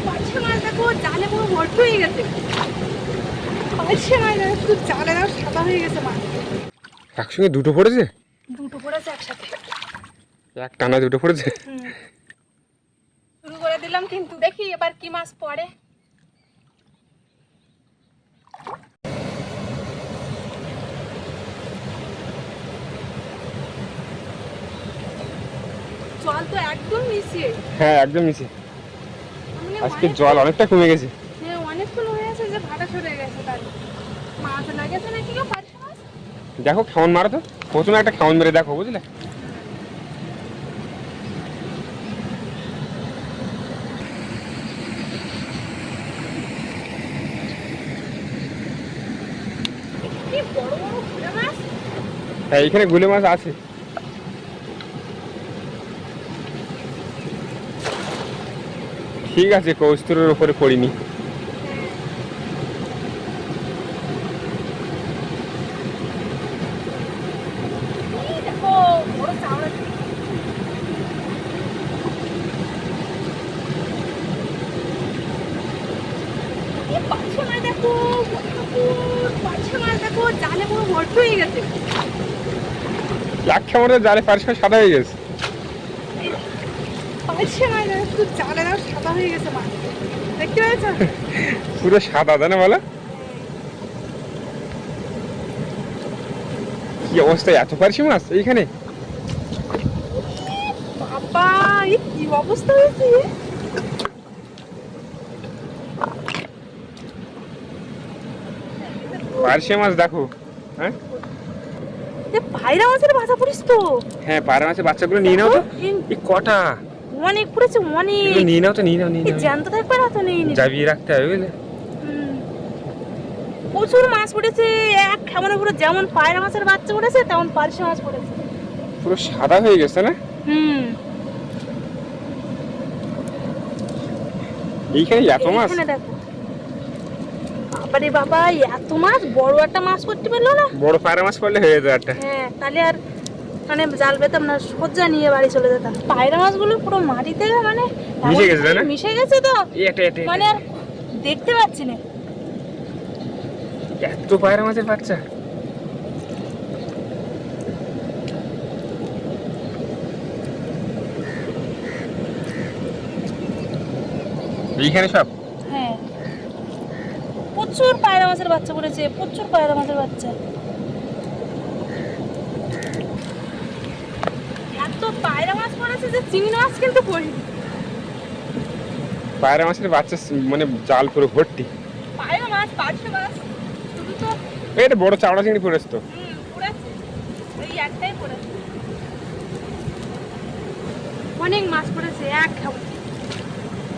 পার্শে মাছ দেখো জালে পুরো ভর্তি হয়ে গেছে। পার্শে মাছ একটু জালে দাও সাদা হয়ে গেছে মাছ। একসঙ্গে দুটো পড়েছে? দুটো পড়েছে একসাথে। এক টানা দুটো পড়েছে। শুরু করে দিলাম, কিন্তু দেখি এবার কি মাছ পড়ে। জল তো একদম মিশিয়ে। হ্যাঁ একদম মিশে। আজকে জল অনেকটা কমে গেছে। হ্যাঁ অনেকক্ষণ হয়ে গেছে যে ভাটা সরে গেছে। তার মাছ লাগেছে নাকি গো পার্শে মাছ? দেখো খাওয়ান মারো তো, প্রথমে একটা খাওয়ান মেরে দেখো বুঝলে। কি বড় বড় গুলে মাছ। হ্যাঁ এখানে গুলে মাছ আছে। ঠিক আছে, কৌস্তরের উপরে পড়িনি। দেখো বড় চাওড়া। পার্শে মাছ দেখো, পার্শে মাছ দেখো জালে পুরো ভর্তি হয়ে গেছে। এক খামারে জালে পার্শে মাছ সাদা হয়ে গেছে। পার্শে মাছ একটু জালে দাও সাদা হয়ে গেছে মাছ। দেখতে পেয়েছো? পুরো সাদা জানে বলো। কি অবস্থা, এত পার্শে মাছ এইখানে? বাবা এই কি অবস্থা হয়েছে। পার্শে মাছ দেখো। হ্যাঁ পায়রা মাছের বাসা পড়িস তো। হ্যাঁ পায়রা মাছের বাচ্চাগুলো নিয়ে নাও তো। এই কটা অনেক পড়েছে অনেক। নিয়ে নাও তো, নিয়ে নাও, নিয়ে এই নাও। জ্যান্ত থাকবে না তো নেই জাবিয়ে রাখতে হবে বুঝলে। প্রচুর মাছ পড়েছে এক খামারে পুরো। যেমন পায়রা মাছের বাচ্চা পড়েছে তেমন পার্শে মাছ পড়েছে। পুরো সাদা হয়ে গেছে না? এইখানে এত মাছ। এখানে দেখো বাবারে বাবা, এত মাছ। বড় একটা মাছ পড়তে পারলো না। বড় পায়রা মাছ পড়লে হয়ে যেত একটা। হ্যাঁ তাহলে আর মানে জাল পেতাম না, সজ্জা নিয়ে বাড়ি চলে যেতাম। পায়রা মাছগুলো পুরো মাটিতে মানে মিশে গেছে না? মিশে গেছে তো এটা মানে আর দেখতে পাচ্ছি না। এত পায়রা মাছের বাচ্চা। এইখানে সব। হ্যাঁ প্রচুর পায়রা মাছের বাচ্চা পড়েছে, প্রচুর পায়রা মাছের বাচ্চা। এত পায়রা মাছ পড়েছে যে চিংড়ি মাছ কিন্তু পড়িনি। পায়রা মাছের বাচ্চা মানে জাল পুরো ভর্তি। পায়রা মাছ, পার্শে মাছ শুধু তো। এটা বড় চাওড়া চিংড়ি পড়েছে তো। পড়েছে ওই একটাই পড়েছে। অনেক মাছ পড়েছে এক খাবার।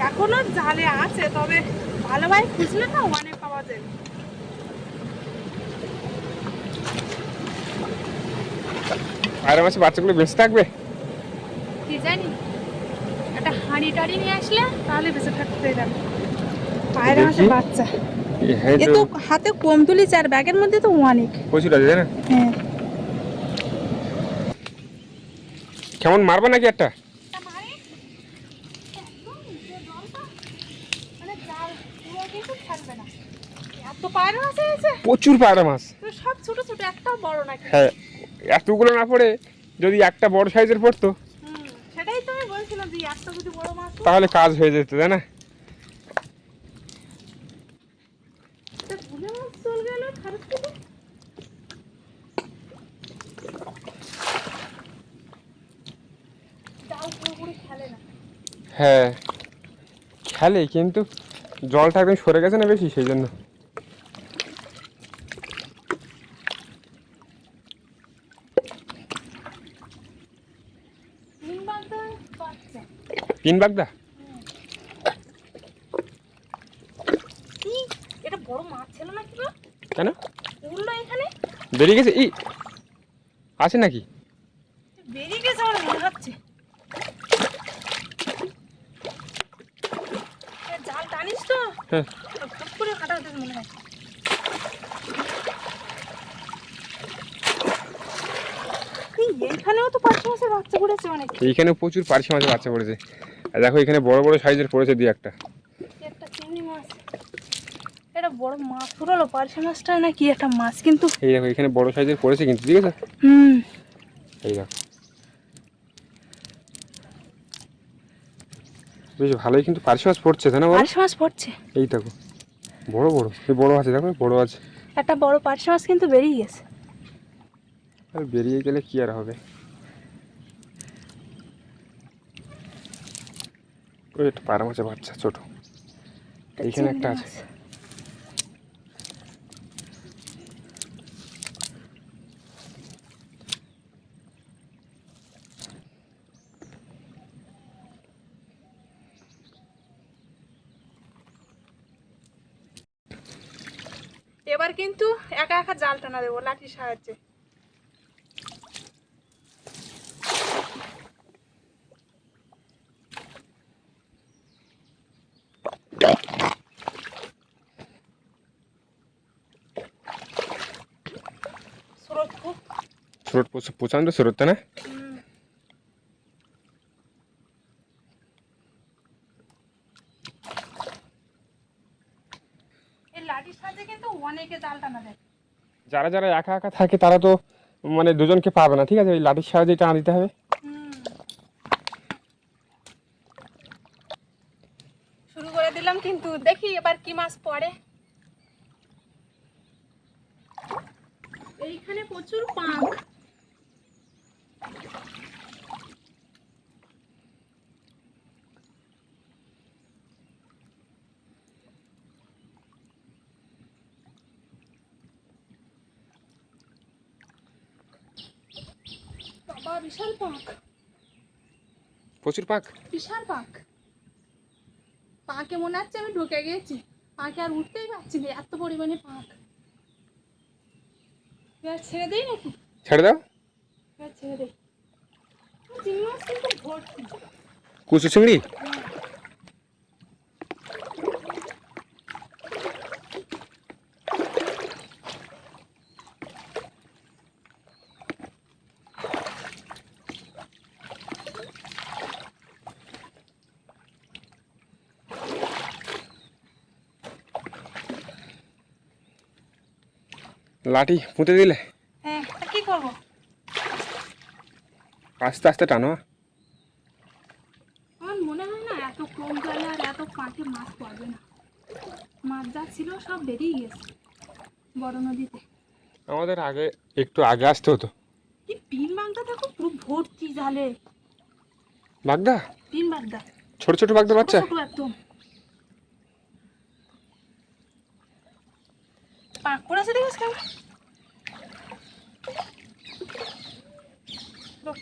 এখনো জালে আছে, তবে ভালোভাবে খুঁজলে না অনেক পাওয়া যায়। পায়রা মাছের বাচ্চাগুলো বেঁচে থাকবে কি জানি, একটা হাঁড়ি টাড়ি নিয়ে আসলে তাহলে বেঁচে থাকতে যাবে। পায়রা মাছের বাচ্চা এ তো হাতে কম তুলিছে, আর ব্যাগের মধ্যে তো অনেক প্রচুর আছে না? হ্যাঁ কেমন মারবা নাকি একটা? প্রচুর পায়রা মাছ, সব ছোট ছোট, একটা বড় নাকি? হ্যাঁ এতগুলো না পড়ে যদি একটা বড় সাইজের পড়তো সেটাই তো আমি বলছিলাম যে একটা যদি বড় মাছ তাহলে কাজ হয়ে যেত, তাই না? ভুলে মাছ চলে গেল খারাপ থেকে। হ্যাঁ খেলে, কিন্তু জলটা একদম সরে গেছে না বেশি, সেই জন্য। তিন বাগদা? এটা বড় মাছ ছিল নাকি গো? কেন উড়লো এখানে? বেরিয়ে গেছে? আছে নাকি? বেরিয়ে গেছে আমার মনে হচ্ছে। জাল টানিস তো? হ্যাঁ করে কাটা হতে মনে হয়। এইখানেও তো পার্শে মাছের বাচ্চা পড়েছে অনেক। এইখানে প্রচুর পার্শে মাছের বাচ্চা পড়েছে। আর দেখো এখানে বড় বড় সাইজের পড়েছে দিয়ে একটা চিংড়ি মাছ। এটা বড় মাছ পুরো পার্শে মাছটা না কি একটা মাছ, কিন্তু এই দেখো এখানে বড় সাইজের পড়েছে কিন্তু, ঠিক আছে। এই দেখো বেশ ভালোই কিন্তু পার্শে মাছ পড়ছে, তাই না? পার্শে মাছ পড়ছে, এই দেখো বড় বড়, এই বড় আছে, দেখো বড় আছে। একটা বড় পার্শে মাছ কিন্তু বেরিয়ে গেছে। আর বেরিয়ে গেলে কি আর হবে। ওই একটা পাড়া মাছের বাচ্চা ছোট, এইখানে একটা আছে। এবার কিন্তু একা একা জাল টানা দেবো লাঠির সাহায্যে। স্রোত প্রচন্ড স্রোত, তাই না? যারা যারা একা একা থাকে তারা তো মানে দুজনকে পাবে না, ঠিক আছে, ওই লাঠির সাহায্যে টানা দিতে হবে। শুরু করে দিলাম, কিন্তু দেখি এবার কি মাছ পড়ে। এইখানে প্রচুর পাঁক। বাবা বিশাল পাঁক, প্রচুর পাক, বিশাল পাঁক। পাঁকে মনে হচ্ছে আমি ঢুকে গেছি, পাঁকে আর উঠতেই পারছি না, এত পরিমাণে পাঁক। এবার ছেড়ে দিই নাকি? ছেড়ে দাও, এবার ছেড়ে দিই। চিংড়ি মাছ কিন্তু ভর্তি, কুচু চিংড়ি। লাঠি পুঁতে দিলে? হ্যাঁ, কি করবো? আস্তে আস্তে টানো। আমার মনে হয় না এত কম জলে আর এত পাঁকে মাছ পড়বে না। মাছ যা ছিল সব বেরিয়ে গেছে বড় নদীতে। আমাদের আগে একটু আগে আসতে হতো। কি তিন বাগদা দেখো পুরো ভর্তি জালে। বাগদা? তিন বাগদা, ছোট ছোট বাগদা বাচ্চা একদম। পাঁক পড়েছে দেখিস কেমন,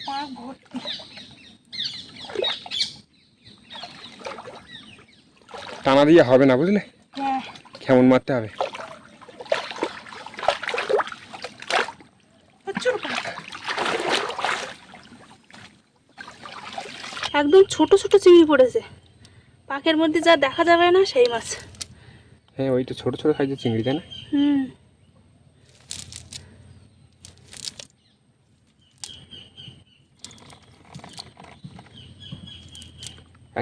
পাঁক ভর্তি। টানা দিয়ে হবে না, বুঝলে? হ্যাঁ, কেমন মারতে হবে। একদম ছোট ছোট চিংড়ি পড়েছে, পাকের মধ্যে যা দেখা যাবে না সেই মাছ। হ্যাঁ, ওইটা ছোট ছোট সাইজের চিংড়ি, তাই না?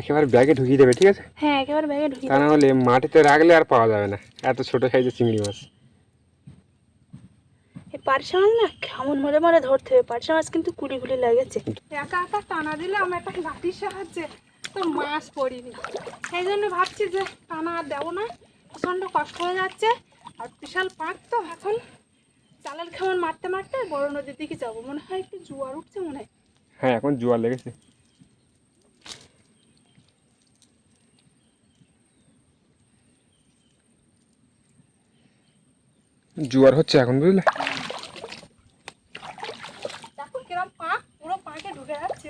একেবারে ব্যাগে ঢুকিয়ে দেবে, ঠিক আছে? হ্যাঁ, একেবারে ব্যাগে ঢুকিয়ে তা না হলে মাটিতে রাখলে আর পাওয়া যাবে না এত ছোট সাইজের চিংড়ি মাছ। এই পার্শে মাছ না কেমন মরে মরে ধরতে হবে, পার্শে মাছ কিন্তু কুলি কুলি লাগেছে। একা একা টানা দিলে আমি একটা লাঠির সাহায্যে তো মাছ পড়িনি, সেই জন্য ভাবছি যে টানা আর দেবো না, প্রচণ্ড কষ্ট হয়ে যাচ্ছে। আর বিশাল পাঁক তো, এখন জালের কেমন মারতে মারতে বড় নদীর দিকে যাবো, মনে হয় একটু জোয়ার উঠছে মনে হয়। হ্যাঁ, এখন জোয়ার লেগেছে। জোয়ার হচ্ছে এখন, বুঝলে? দেখো কিরম পাঁক, পুরো পাঁকে ঢুকে যাচ্ছে।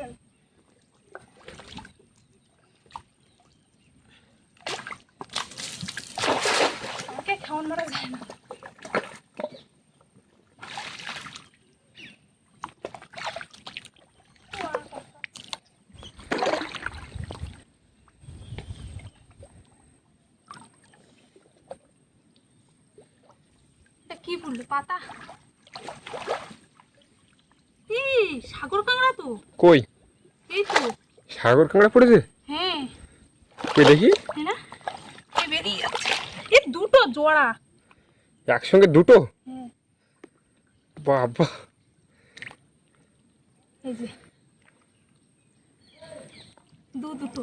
আমাকে কেমন মারা যায় না। কি বললি পাতা? এই সাগর কাঁকড়া তো। কই? এই তো সাগর কাঁকড়া পড়েছে। হ্যাঁ, দেখি না এই বেরিয়ে যাচ্ছে, এই দুটো জোড়া একসঙ্গে দুটো। হ্যাঁ বাবা, এই যে দুটো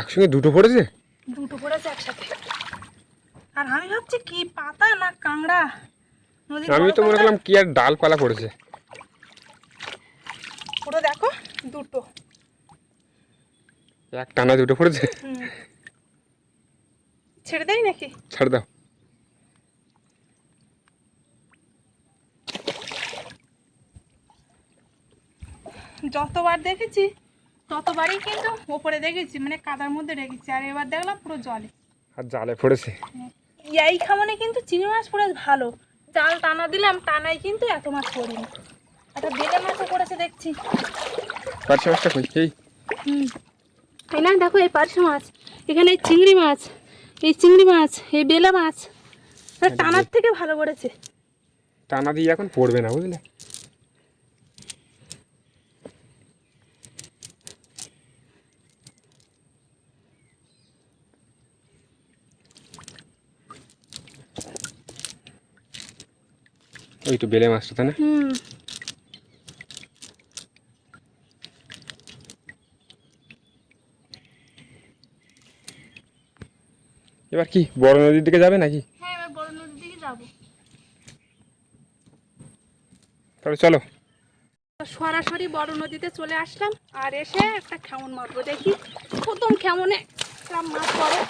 একসঙ্গে দুটো পড়েছে। দুটো পড়েছে একসাথে। আর আমি ভাবছি কি পাতা না কাঁংড়া, নদীর আমি বড় তো মনে কাঁংড়া। করলাম কি আর ডালপালা পড়েছে। পুরো দেখো দুটো। এক টানা দুটো পড়েছে। ছেড়ে দেয় নাকি? ছাড় দাও। যতবার দেখেছি ততবারই কিন্তু ওপরে দেখেছি, মানে কাদার মধ্যে রেখেছি, আর এবার দেখলাম পুরো জলে। আর জালে পড়েছে। এই খামনে কিন্তু চিংড়ি মাছ পড়ে ভালো, জাল টানা দিলাম, টানাই কিন্তু এত মাছ পড়িনি। একটা বেলে মাছও পড়েছে দেখছি। পার্শে মাছটা কই? এই না দেখো, এই পার্শে মাছ, এখানে এই চিংড়ি মাছ, এই চিংড়ি মাছ, এই বেলে মাছ টানার থেকে ভালো পড়েছে। টানা দিয়ে এখন পড়বে না, বুঝলে? ওই তো বেলে মাছটা, তাই না? এবার কি বড় নদীর দিকে যাবে নাকি? হ্যাঁ, এবার বড় নদীর দিকে যাবো। তাহলে চলো। সরাসরি বড় নদীতে চলে আসলাম, আর এসে একটা খেমন মারবো, দেখি প্রথম খেমনে মাছ পড়ে।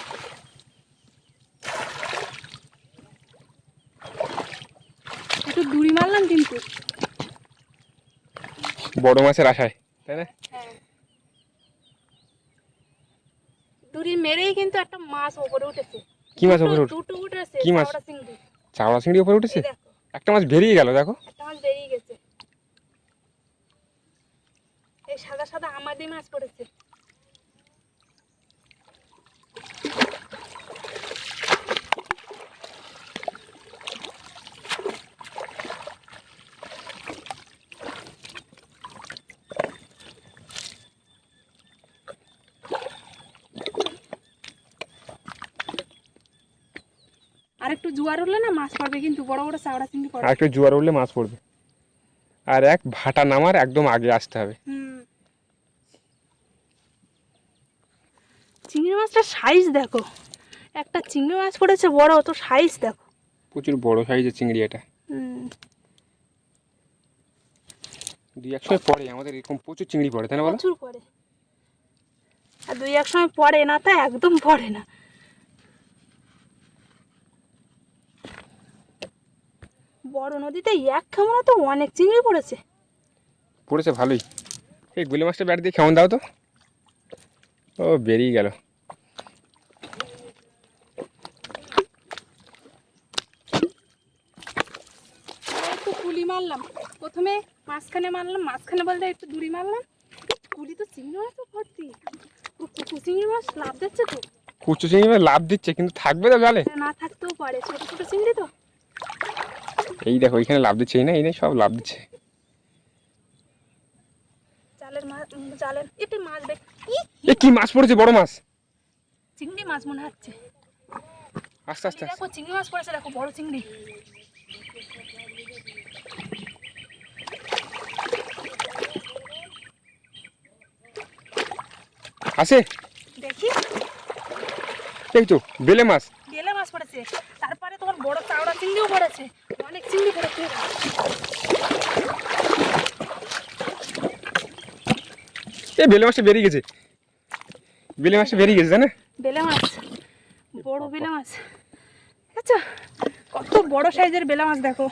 একটু দূরি মারলাম কিন্তু বড় মাছের আশায়, তাই না? দূরি মেরেই কিন্তু একটা মাছ উপরে উঠেছে। কি মাছ উপরে উঠে? দুটো উঠেছে। কি মাছ? চাওড়া চিংড়ি। চাওড়া চিংড়ি উপরে উঠেছে। এই দেখো, একটা মাছ বেরিয়ে গেল, দেখো। একটা মাছ বেরিয়ে গেছে। এই সাদা সাদা আমাদি মাছ পড়েছে। আর একটু জোয়ার উঠলে না মাছ পড়বে, কিন্তু বড় বড় চাওড়া চিংড়ি পড়বে। আর একটু জোয়ার উঠলে মাছ পড়বে। আর এক ভাটা নামার একদম আগে আসতে হবে। চিংড়ি মাছটার সাইজ দেখো, একটা চিংড়ি মাছ পড়েছে বড়, তো সাইজ দেখো। প্রচুর বড় সাইজের চিংড়ি এটা। দুই এক সময় পড়ে আমাদের এরকম প্রচুর চিংড়ি পড়ে, তাই না বলো? প্রচুর পড়ে। আর দুই এক সময় পড়ে না, তা একদম পড়ে না। বড় নদীতে এক খামনা তো অনেক চিংড়ি পড়েছে। পড়েছে ভালোই। এই গুলি মাছটা ব্যাট দিয়ে কেমন দাও তো। ও বেরিয়ে গেল। একটু কুলি মারলাম প্রথমে, মাঝখানে মারলাম, মাঝখানে বলতে একটু দূরি মারলাম। কুলি তো চিংড়ি মাছ তো ভর্তি, কুচু চিংড়ি মাছ লাভ দিচ্ছে তো। কুচু চিংড়ি মাছ লাভ দিচ্ছে, কিন্তু থাকবে তো জালে? না থাকতেও পারে, ছোট ছোট চিংড়ি তো। এই দেখো এখানে লাভ দিচ্ছে, এই না, এই না, সব লাভ দিচ্ছে। জালের মাছ, জালের একটু মাছ দেখ। এ কি মাছ পড়েছে? বড় মাছ, চিংড়ি মাছ মনে হচ্ছে। আস্তে আস্তে। দেখো চিংড়ি মাছ পড়েছে, দেখো বড় চিংড়ি। আছে দেখি, এই তো বেলে মাছ। বেলে মাছ পড়েছে, তারপরে তোমার বড় চাওড়া চিংড়িও পড়েছে, অনেক চিংড়ি পড়েছে। এই বেলে মাছটা বেরিয়ে গেছে, বেলে মাছটা বেরিয়ে গেছে, তাই না? বেলে মাছ, বড় বেলে মাছ। আচ্ছা, কত বড় সাইজের বেলে মাছ দেখো,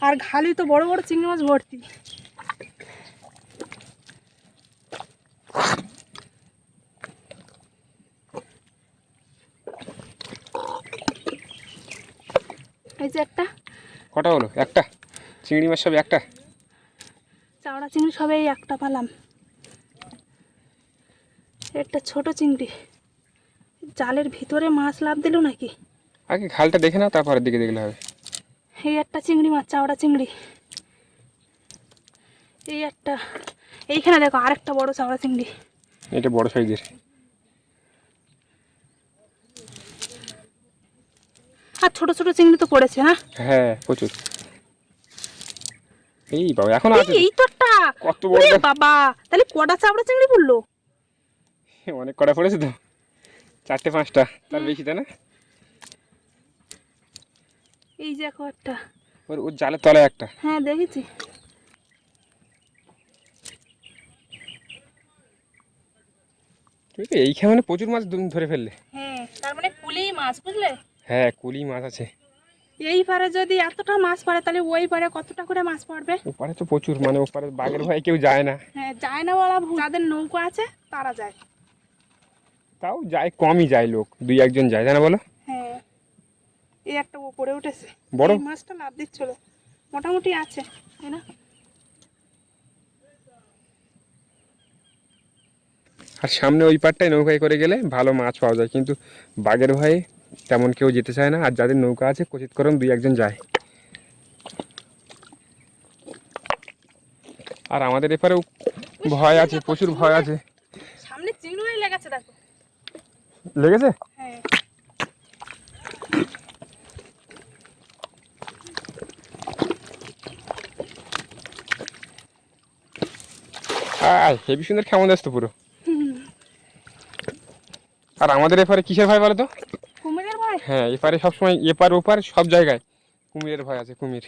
আর ঘালি তো বড় বড় চিংড়ি মাছ ভর্তি। এই যে একটা। কটা হলো? একটা চিংড়ি মাছ, সব একটা। চাওড়া চিংড়ি সবাই একটা পালাম। একটা ছোট চিংড়ি, জালের ভিতরে মাছ লাভ দিল নাকি? আগে খালটা দেখে নাও, তারপরের দিকে দেখলে হবে। এই একটা চিংড়ি মাছ, চাওড়া চিংড়ি। এই একটা, এইখানে দেখো আরেকটা বড় চাওড়া চিংড়ি। এটা বড় সাইজের। আর ছোট ছোট চিংড়ি তো পড়েছে না? হ্যাঁ প্রচুর। এই বাবা এখন আছে। এই তোরটা কত বড় বাবা, তাহলে কটা চাবড়া চিংড়ি পড়লো? অনেক কটা পড়েছে তো, 4টে 5টা, তার বেশি তাই না? এই যে একটা ওর জালের তলায় একটা। হ্যাঁ দেখেছি। তুমি তো এইখানে প্রচুর মাছ ধরে ফেললে। হ্যাঁ, তার মানে কুলি মাছ, বুঝলে? হ্যাঁ কুলি মাছ আছে। এই পারে যদি এতটা মাছ পড়ে তাহলে ওই পারে কতটা করে মাছ পড়বে? ওপারে তো প্রচুর, মানে ওপারে বাঘের ভয়ে কেউ যায় না। হ্যাঁ যায় না বলা ভুল, যাদের নৌকা আছে তারা যায়। তাও যায়, কমই যায় লোক, 2-1 জন যায়, জানা বলো? হ্যাঁ, এই একটা উপরে উঠেছে বড় এই মাছটা, লাভ দিচ্ছিল, মোটামুটি আছে তাই না? আর সামনে ওই পারটায় নৌকায় করে গেলে ভালো মাছ পাওয়া যায়, কিন্তু বাঘের ভয়ে তেমন কেউ যেতে চায় না। আর যাদের নৌকা আছে কচিত করম 2-1 জন যায়। আর আমাদের এপারেও ভয় আছে, প্রচুর ভয় আছে। সামনে চিংড়ি লেগেছে, দেখো লেগেছে। হ্যাঁ হেবি সুন্দর কেমন আসতো পুরো। আর আমাদের এপারে কিসের ভয় বলো তো? কুমিরের ভয়। হ্যাঁ এপারে সবসময়, এপার ওপার সব জায়গায় কুমিরের ভয় আছে, কুমির।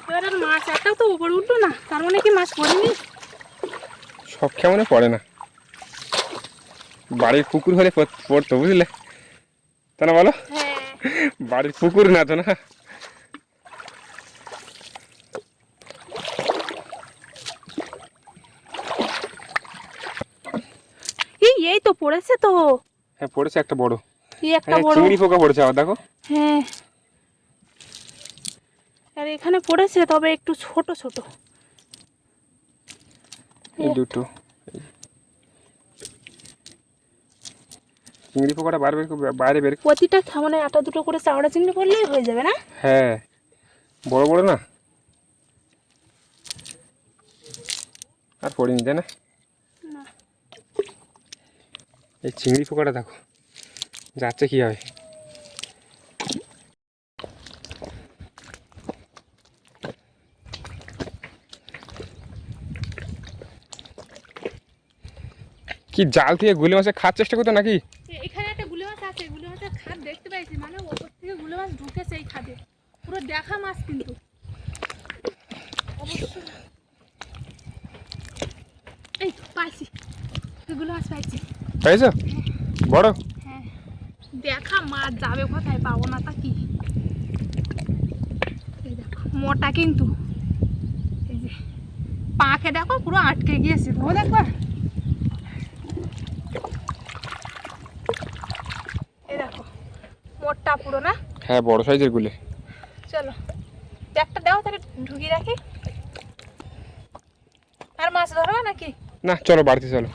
এবারে মাছ একটাও তো উপরে উঠলো না, তার মানে কি মাছ পড়েনি? সব কেমন পড়ে না, বাড়ির পুকুর হলে পড়তো, বুঝলে তা না বলো? হ্যাঁ বাড়ির পুকুর না তো না। এই তো পড়েছে তো। হ্যাঁ পড়েছে একটা বড়, এই একটা বড় চিংড়ি পোকা পড়েছে আবার, দেখো। হ্যাঁ, আর এখানে পড়েছে, তবে একটু ছোট ছোট। এই দুটো চিংড়ি পোকাটা বাইরে বের। প্রতিটা খামনে একটা দুটো করে চাওড়া চিংড়ি পড়লেই হয়ে যাবে না? হ্যাঁ বড় বড় না, আর পড়িনি তাই না? না। এই চিংড়ি পোকাটা দেখো যাচ্ছে কি হবে। কি জাল থেকে গুলে মাছে খাওয়ার চেষ্টা করতো নাকি? এখানে একটা গুলে মাছ আছে, গুলে মাছের খাদ দেখতে পাইছি, মানে ওপর থেকে গুলে মাছ ঢুকেছে এই খাদে, পুরো দেখা মাছ কিন্তু। এই তো পাইছি, গুলে মাছ পাইছি। পাইছো? বড়? হ্যাঁ, দেখা মাছ যাবে কোথায়, পাবো না তা কি? এই দেখো মোটা কিন্তু, এই যে পাকে দেখো পুরো আটকে গিয়েছে, ও দেখো। এই দেখো মোটা পুরো না? হ্যাঁ বড় সাইজের গুলে। চলো একটা দাও, তাহলে ঢুকিয়ে রাখি। আর মাছ ধরবা নাকি? না চলো বাড়িতে চলো।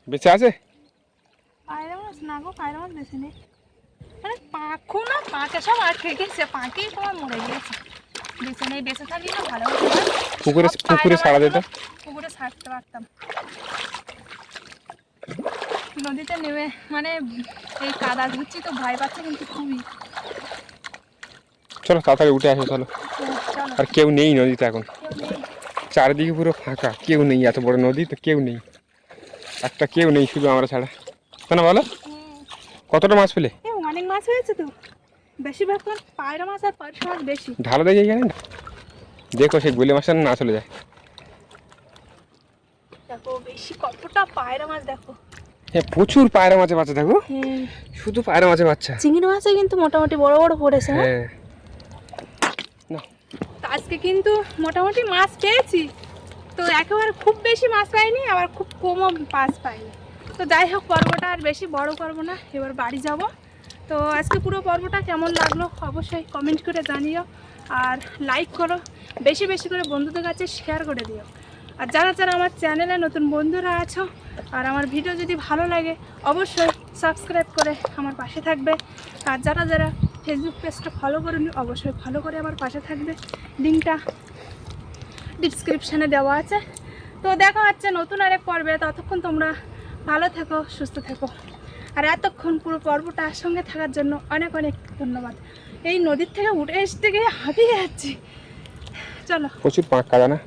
বেঁচে আছে? পায়রা মাছ না গো, পায়রা মাছ বেশি নেই, মানে পাখো না, পাকে সব আটকে গেছে, পাকেই তোমার মরে গিয়েছে। বেঁচে নেই, বেঁচে থাকলে না ভালো হতো না, পুকুরে ছাড়া যেত। পুকুরে ছাড়তে পারতাম। নদীতে নেমে মানে এই কাদা ঘুরছি তো ভয় পাচ্ছে কিন্তু খুবই। চলো তাড়াতাড়ি উঠে আসো চলো। চলো, আর কেউ নেই নদীতে এখন, কেউ নেই। চারিদিকে পুরো ফাঁকা, কেউ নেই, এত বড় নদী তো কেউ নেই, একটা কেউ নেই, শুধু আমরা ছাড়া, তাই না বলো? কতটা মাছ পেলে? অনেক মাছ হয়েছে তো, বেশিরভাগ তোমার পায়রা মাছ আর পার্শে মাছ বেশি। ঢালা দেখে এখানে দেখো, সেই গুলে মাছটা না চলে যায়। দেখো বেশি কতটা পায়রা মাছ, দেখো। হ্যাঁ প্রচুর পায়রা মাছে বাচ্চা, দেখো শুধু পায়রা মাছে বাচ্চা। চিংড়ি মাছে কিন্তু মোটামুটি বড় বড় পড়েছে। হ্যাঁ আজকে কিন্তু মোটামুটি মাছ পেয়েছি, তো একেবারে খুব বেশি মাছ পাইনি, আবার খুব কমও মাছ পাইনি। তো যাই হোক, পর্বটা আর বেশি বড় করবো না, এবার বাড়ি যাব। তো আজকে পুরো পর্বটা কেমন লাগলো অবশ্যই কমেন্ট করে জানিও, আর লাইক করো, বেশি বেশি করে বন্ধুদের কাছে শেয়ার করে দিও। আর যারা যারা আমার চ্যানেলে নতুন বন্ধুরা আছো, আর আমার ভিডিও যদি ভালো লাগে অবশ্যই সাবস্ক্রাইব করে আমার পাশে থাকবে। আর যারা যারা ফেসবুক পেজটা ফলো করেনি অবশ্যই ফলো করে আমার পাশে থাকবে, লিঙ্কটা ডিসক্রিপশানে দেওয়া আছে। তো দেখা হচ্ছে নতুন আরেক পর্বে, ততক্ষণ তোমরা ভালো থেকো, সুস্থ থেকো। আর এতক্ষণ পুরো পর্বটা সঙ্গে থাকার জন্য অনেক অনেক ধন্যবাদ। এই নদীর থেকে উঠে আসতে গিয়ে হাঁপিয়ে যাচ্ছি। চলো, প্রচুর পাঁক কাদা না।